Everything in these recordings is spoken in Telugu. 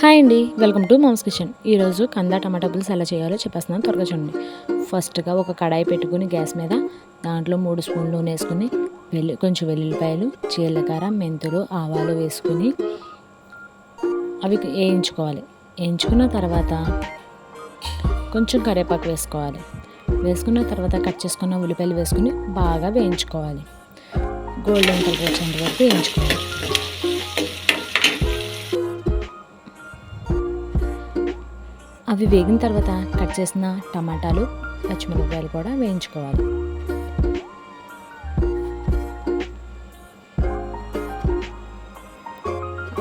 హాయ్ అండి, వెల్కమ్ టు మామ్స్ కిచెన్. ఈరోజు కంద టమాటా పులుసు ఎలా చేయాలో చెప్పేస్తున్నాను, త్వరగా చూడండి. ఫస్ట్గా ఒక కడాయి పెట్టుకుని గ్యాస్ మీద దాంట్లో 3 స్పూన్లు నూనె వేసుకుని కొంచెం వెల్లుల్లిపాయలు, జీలకర్ర, మెంతులు, ఆవాలు వేసుకుని అవి వేయించుకోవాలి. వేయించుకున్న తర్వాత కొంచెం కరివేపాకు వేసుకోవాలి. వేసుకున్న తర్వాత కట్ చేసుకున్న ఉల్లిపాయలు వేసుకుని బాగా వేయించుకోవాలి. గోల్డెన్ కలర్ వచ్చేంత వరకు వేయించుకోవాలి. అవి వేగిన తర్వాత కట్ చేసిన టమాటాలు, పచ్చిమిరపకాయలు కూడా వేయించుకోవాలి.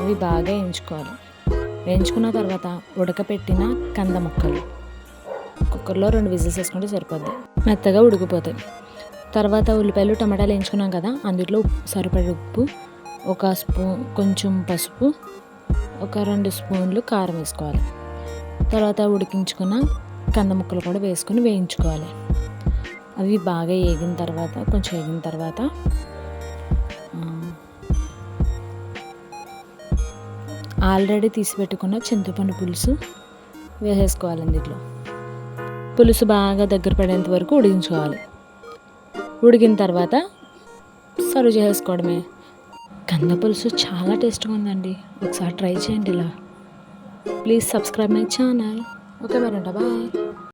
అవి బాగా వేయించుకోవాలి. వేయించుకున్న తర్వాత ఉడకపెట్టిన కంద ముక్కలు కుక్కర్లో 2 విజిల్స్ వేసుకుంటే సరిపోద్ది, మెత్తగా ఉడికిపోతాయి. తర్వాత ఉల్లిపాయలు టమాటాలు వేయించుకున్నాం కదా, అందులో సరిపడే ఉప్పు, ఒక స్పూన్ కొంచెం పసుపు, ఒక 2 స్పూన్లు కారం వేసుకోవాలి. తర్వాత ఉడికించుకున్న కంద ముక్కలు కూడా వేసుకొని వేయించుకోవాలి. అవి బాగా వేగిన తర్వాత ఆల్రెడీ తీసి పెట్టుకున్న చింతపండు పులుసు వేసేసుకోవాలి. అందులో పులుసు బాగా దగ్గర పడేంత వరకు ఉడికించుకోవాలి. ఉడికిన తర్వాత సర్వ్ చేసుకోవడమే. కంద పులుసు చాలా టేస్ట్గా ఉందండి, ఒకసారి ట్రై చేయండి ఇలా. Please subscribe my channel. Okay, bye.